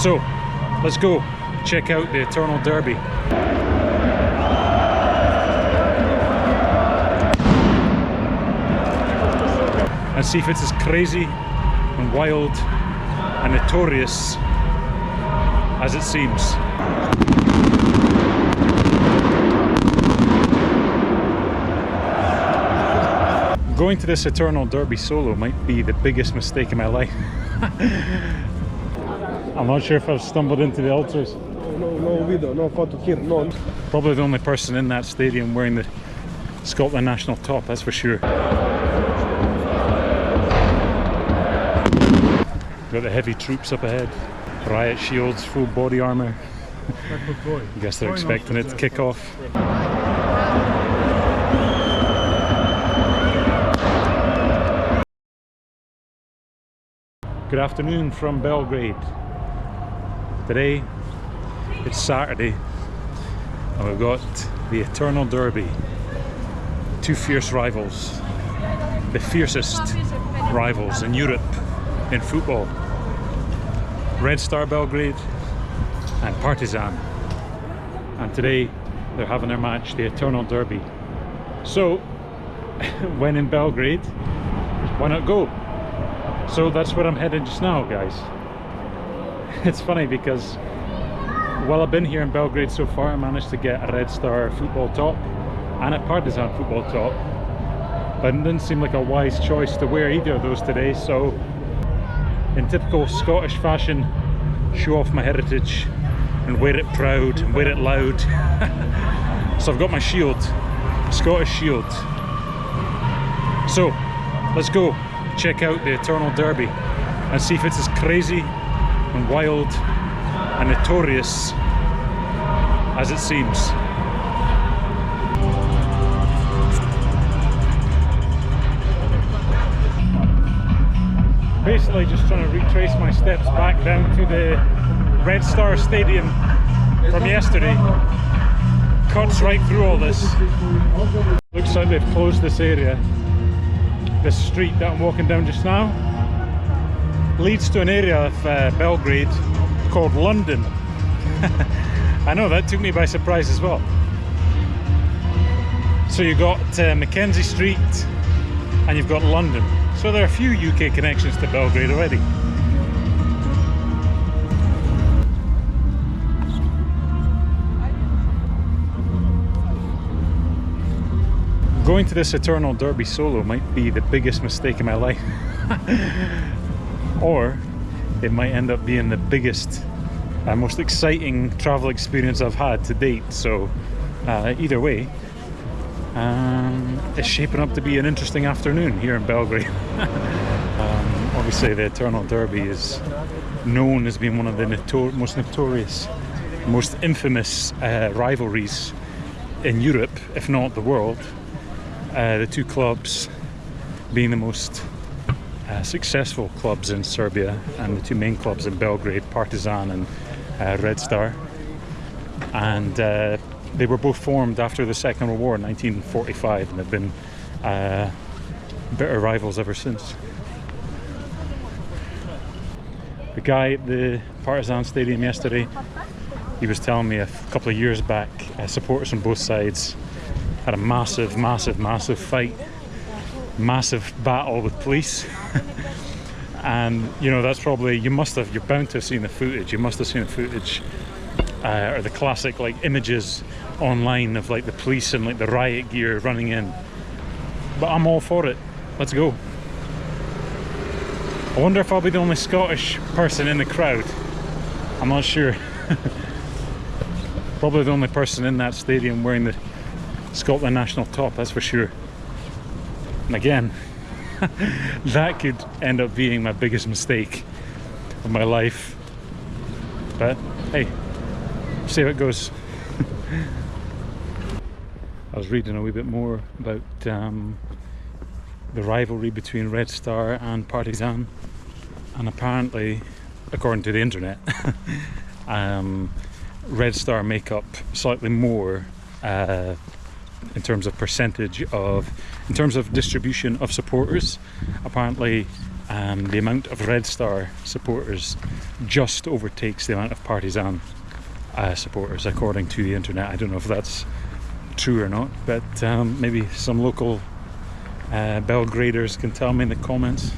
So, let's go check out the Eternal Derby. And see if it's as crazy and wild and notorious as it seems. Going to this Eternal Derby solo might be the biggest mistake in my life. I'm not sure if I've stumbled into the ultras. No video, no photo here, no. Probably the only person in that stadium wearing the Scotland national top, that's for sure. Got the heavy troops up ahead. Riot shields, full body armour. I guess they're expecting it to kick off. Good afternoon from Belgrade. Today it's Saturday and we've got the Eternal Derby. Two fierce rivals, the fiercest rivals in Europe in football. Red Star Belgrade and Partizan. And today they're having their match, the Eternal Derby. So when in Belgrade, why not go? So that's where I'm heading just now, guys. It's funny because while I've been here in Belgrade so far, I managed to get a Red Star football top and a Partizan football top, but it didn't seem like a wise choice to wear either of those today. So in typical Scottish fashion, show off my heritage and wear it proud and wear it loud. So I've got my shield, Scottish shield. So let's go check out the Eternal Derby and see if it's as crazy and wild and notorious as it seems. Basically just trying to retrace my steps back down to the Red Star Stadium from yesterday. Cuts right through all this. Looks like they've closed this area. This street that I'm walking down just now leads to an area of Belgrade called London. I know, that took me by surprise as well. So you've got Mackenzie Street and you've got London. So there are a few UK connections to Belgrade already. Going to this Eternal Derby solo might be the biggest mistake in my life. Or it might end up being the biggest, most exciting travel experience I've had to date. So either way, it's shaping up to be an interesting afternoon here in Belgrade. Obviously the Eternal Derby is known as being one of the most notorious, most infamous rivalries in Europe, if not the world. The two clubs being the most successful clubs in Serbia, and the two main clubs in Belgrade, Partizan and Red Star. And they were both formed after the Second World War in 1945 and have been bitter rivals ever since. The guy at the Partizan Stadium yesterday, he was telling me a couple of years back, supporters on both sides had a massive fight, massive battle with police. And you know, that's probably, you're bound to have seen the footage. You must have seen the footage or the classic like images online of like the police and like the riot gear running in. But I'm all for it. Let's go. I wonder if I'll be the only Scottish person in the crowd. I'm not sure. Probably the only person in that stadium wearing the Scotland national top, that's for sure. And again, that could end up being my biggest mistake of my life. But hey, see how it goes. I was reading a wee bit more about the rivalry between Red Star and Partizan, and apparently, according to the internet, Red Star make up slightly more in terms of percentage of, in terms of distribution of supporters. Apparently the amount of Red Star supporters just overtakes the amount of Partizan supporters, according to the internet. I don't know if that's true or not, but maybe some local Belgraders can tell me in the comments.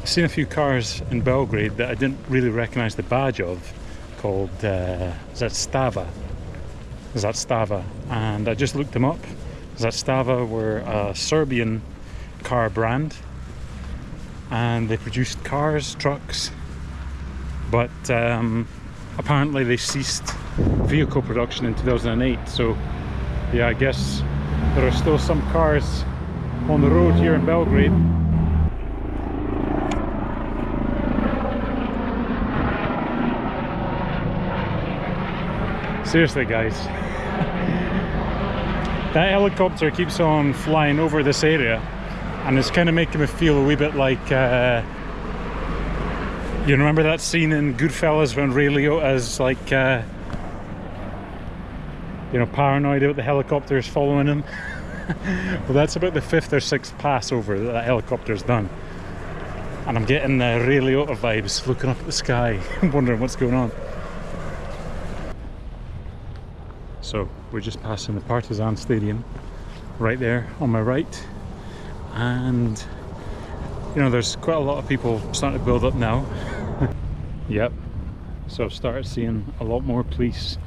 I've seen a few cars in Belgrade that I didn't really recognise the badge of, called Zastava, and I just looked them up. Zastava were a Serbian car brand, and they produced cars, trucks, but apparently they ceased vehicle production in 2008. So yeah, I guess there are still some cars on the road here in Belgrade. Seriously guys, that helicopter keeps on flying over this area, and it's kind of making me feel a wee bit like you remember that scene in Goodfellas when Ray Liotta's like you know, paranoid about the helicopters following him? Well, that's about the 5th or 6th pass over that helicopter's done, and I'm getting Ray Liotta vibes, looking up at the sky wondering what's going on. So we're just passing the Partizan Stadium right there on my right, and you know, there's quite a lot of people starting to build up now. Yep, so I've started seeing a lot more police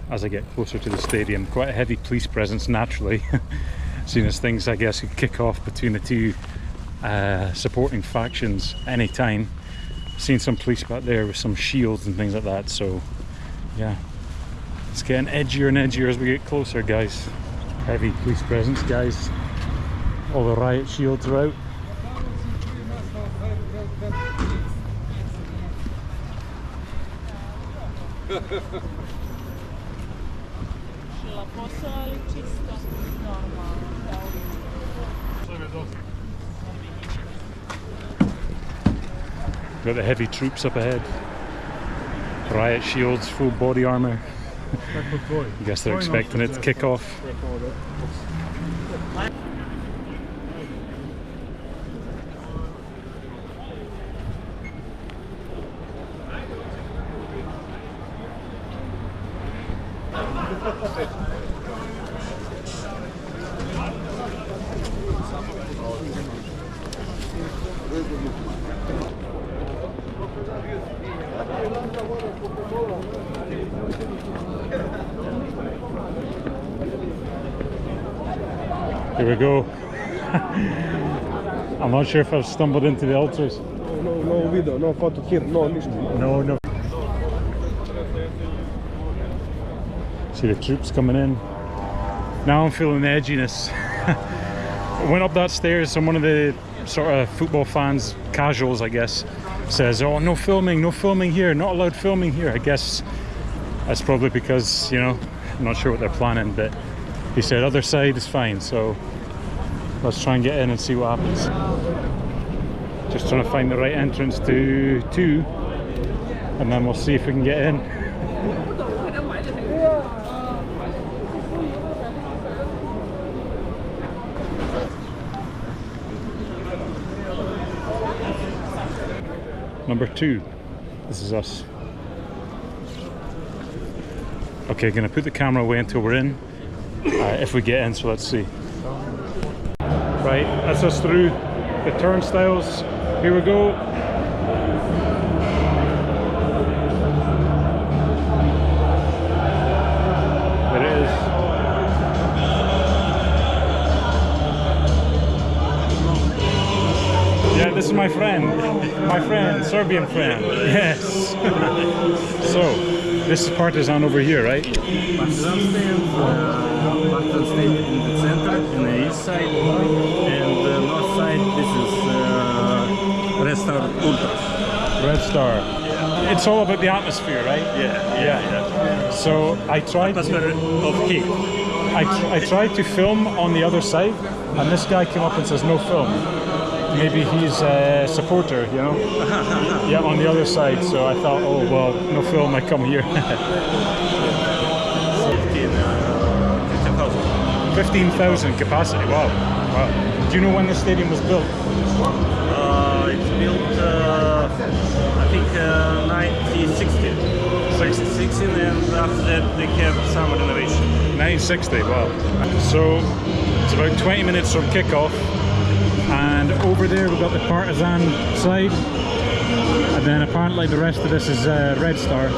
as I get closer to the stadium. Quite a heavy police presence naturally, seeing as things I guess could kick off between the two supporting factions any time. Seen some police back there with some shields and things like that, so yeah. It's getting edgier and edgier as we get closer, guys. Heavy police presence, guys. All the riot shields are out. Got the heavy troops up ahead. Riot shields, full body armour. I guess they're expecting it to kick off. Here we go. I'm not sure if I've stumbled into the ultras. No video, no photo here, no ništa. No. See the troops coming in. Now I'm feeling the edginess. I went up that stairs and one of the sort of football fans, casuals I guess, says, oh, no filming here, not allowed filming here. I guess that's probably because, you know, I'm not sure what they're planning, but he said other side is fine, so let's try and get in and see what happens. Just trying to find the right entrance to 2, and then we'll see if we can get in. Number 2, this is us. Okay, gonna put the camera away until we're in, if we get in, so let's see. Right, that's us through the turnstiles. Here we go. There it is. Yeah, this is my friend, Serbian friend. Yes. So, this is Partizan over here, right? Partizan stand in the center, in the east side, and the north side, this is Red Star Ultras. Red Star. Yeah. It's all about the atmosphere, right? Yeah. So I tried Atmosphere of heat. I tried to film on the other side, and this guy came up and says no film. Maybe he's a supporter, you know? Yeah, on the other side, so I thought, oh well, no film, I come here. 15,000 capacity, wow. Wow. Do you know when the stadium was built? It's built, I think, 1960. 1960, and after that they have some renovation. 1960, wow. So it's about 20 minutes from kickoff, and over there we've got the Partizan side, and then apparently the rest of this is Red Star.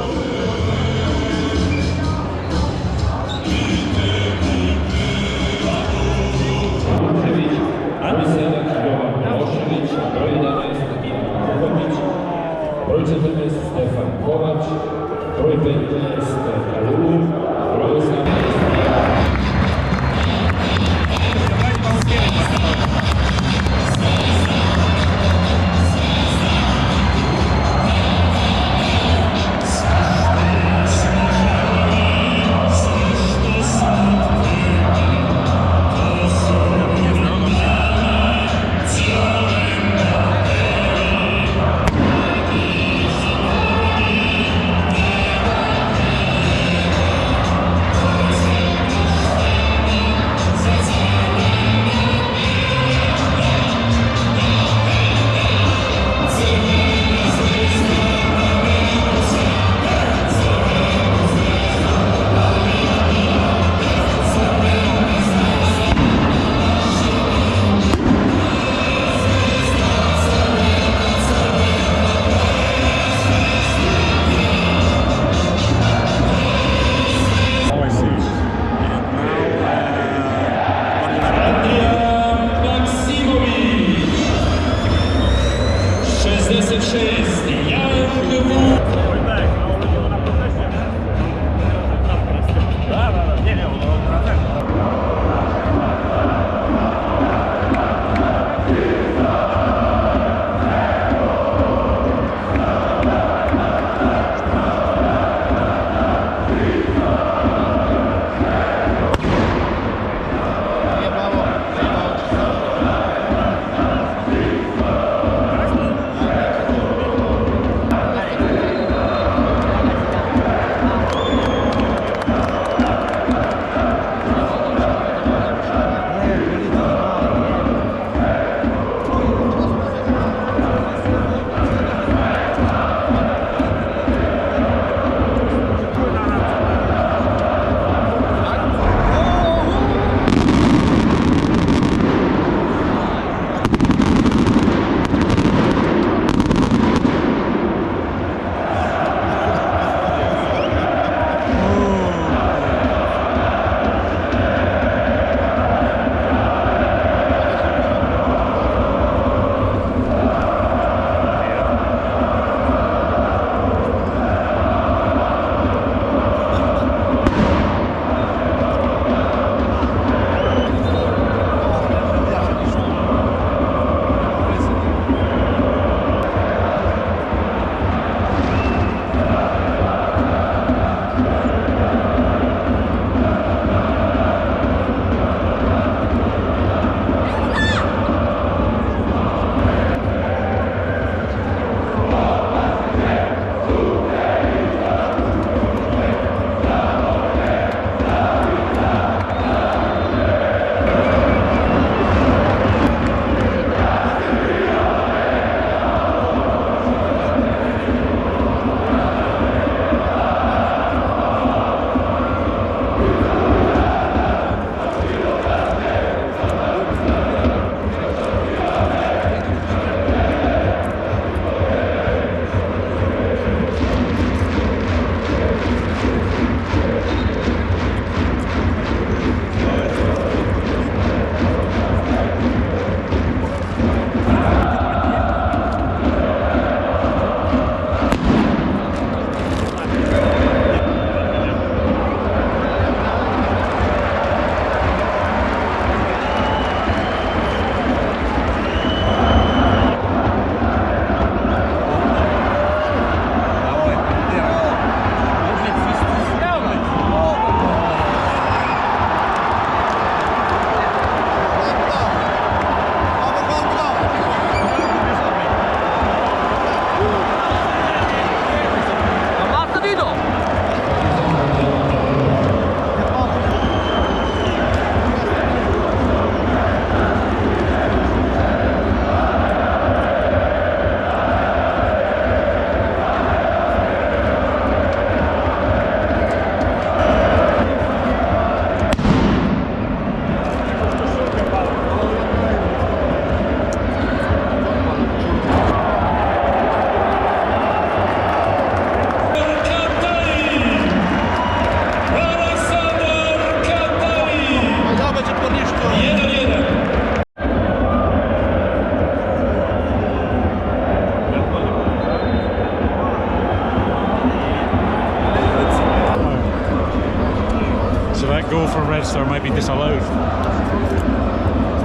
goal for Red Star might be disallowed.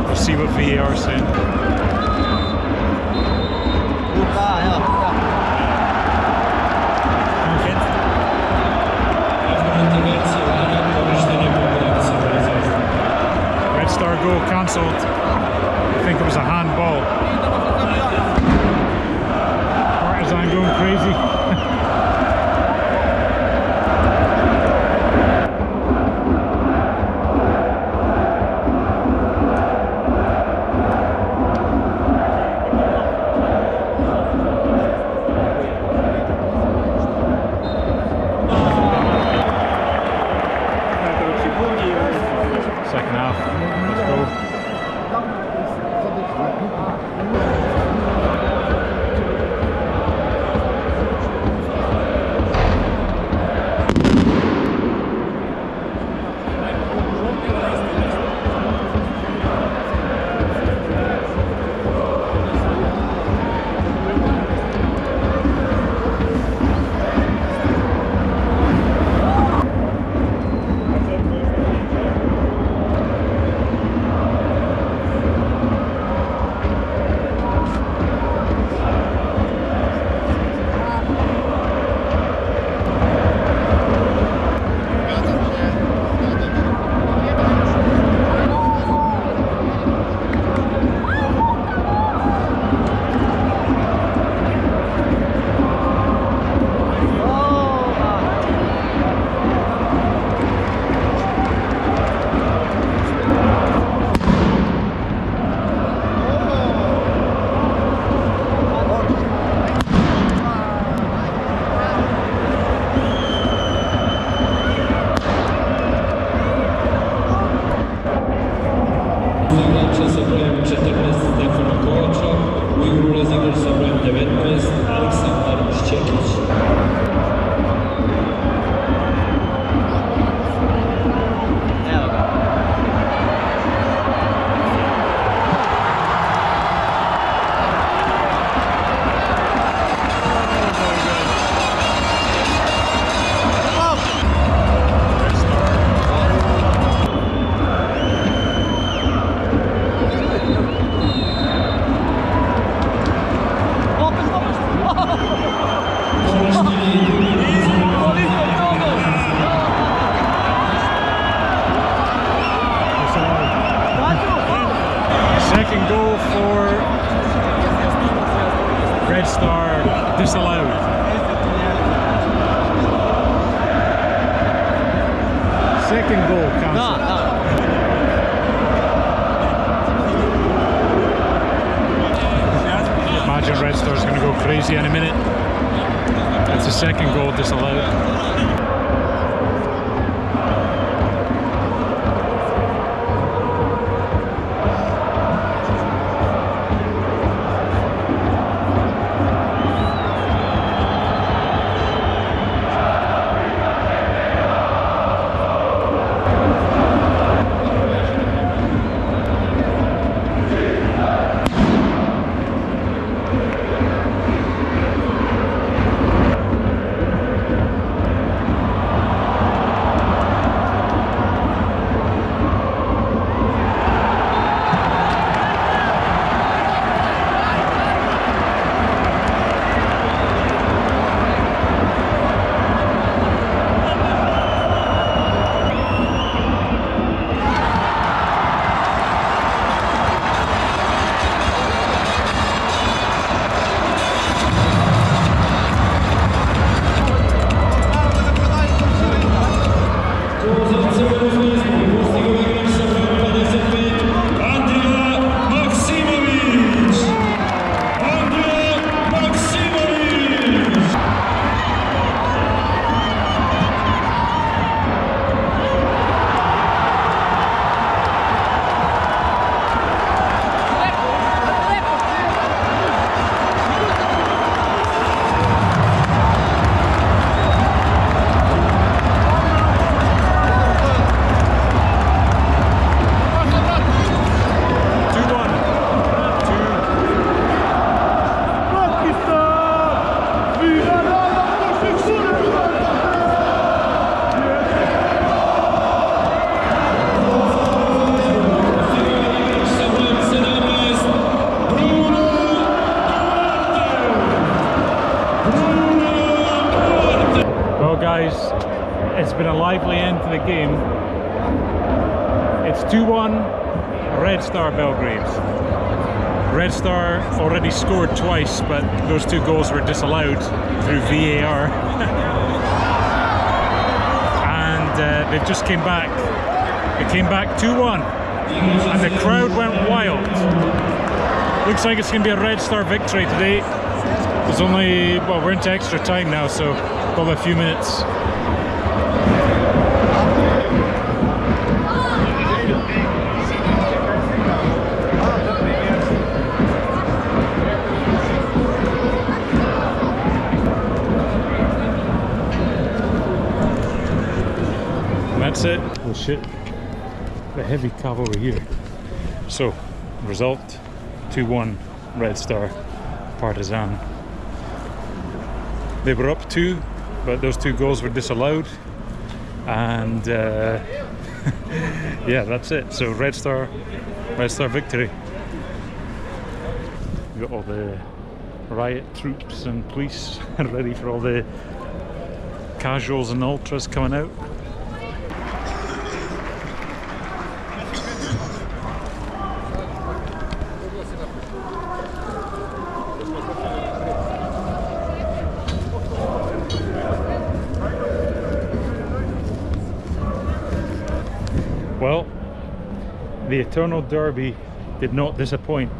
We'll see what VAR is saying. Red Star goal cancelled. I think it was a handball. Partizan going crazy. Second half, let's go. Serbia 14 Stefan Kovačov, u igru ulazi igrač sa brojem 19 Aleksandar Šćekić. Second goal for Red Star disallowed. Second goal cancelled. Imagine Red Star's going to go crazy in a minute. That's the second goal disallowed. lively end to the game. It's 2-1 Red Star Belgrade. Red Star already scored twice, but those 2 goals were disallowed through VAR. And they just came back. They came back 2-1, and the crowd went wild. Looks like it's going to be a Red Star victory today. There's only, well, we're into extra time now, so probably a few minutes. That's it. Oh shit, the heavy cavalry here. So, result 2-1 Red Star Partizan. They were up 2, but those 2 goals were disallowed, and yeah, that's it. So Red Star victory. We've got all the riot troops and police ready for all the casuals and ultras coming out. Well, the Eternal Derby did not disappoint.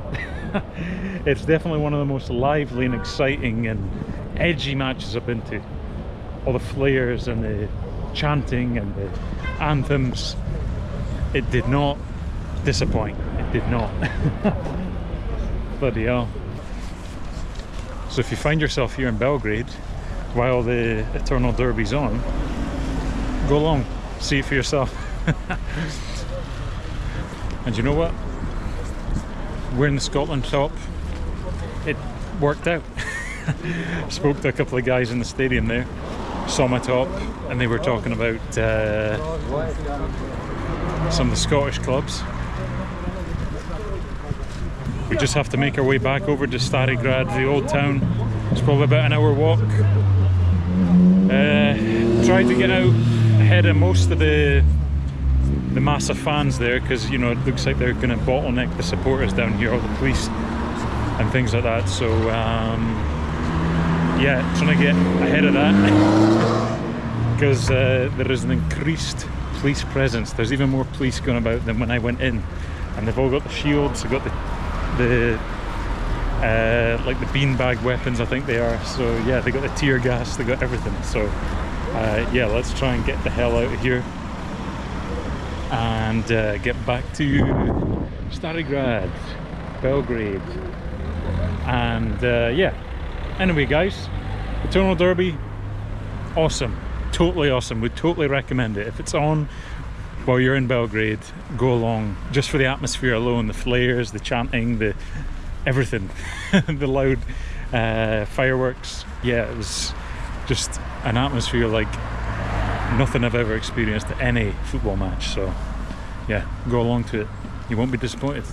It's definitely one of the most lively and exciting and edgy matches I've been to. All the flares and the chanting and the anthems. It did not disappoint. It did not. Bloody hell. So if you find yourself here in Belgrade while the Eternal Derby's on, go along, see it for yourself. And you know what? Wearing the Scotland top, it worked out. Spoke to a couple of guys in the stadium there, saw my top, and they were talking about some of the Scottish clubs. We just have to make our way back over to Star Belgrade, the old town. It's probably about an hour walk. Tried to get out ahead of most of the massive fans there, because you know it looks like they're going to bottleneck the supporters down here, all the police and things like that. So yeah, trying to get ahead of that because there is an increased police presence. There's even more police going about than when I went in, and they've all got the shields, they've got the like the beanbag weapons, I think they are. So yeah, they got the tear gas, they got everything. So yeah, let's try and get the hell out of here and get back to Star Belgrade. And yeah, anyway guys, Eternal Derby, awesome, totally awesome. Would totally recommend it. If it's on while you're in Belgrade, go along, just for the atmosphere alone, the flares, the chanting, the everything. The loud fireworks. Yeah, it was just an atmosphere like nothing I've ever experienced at any football match. So yeah, go along to it, you won't be disappointed.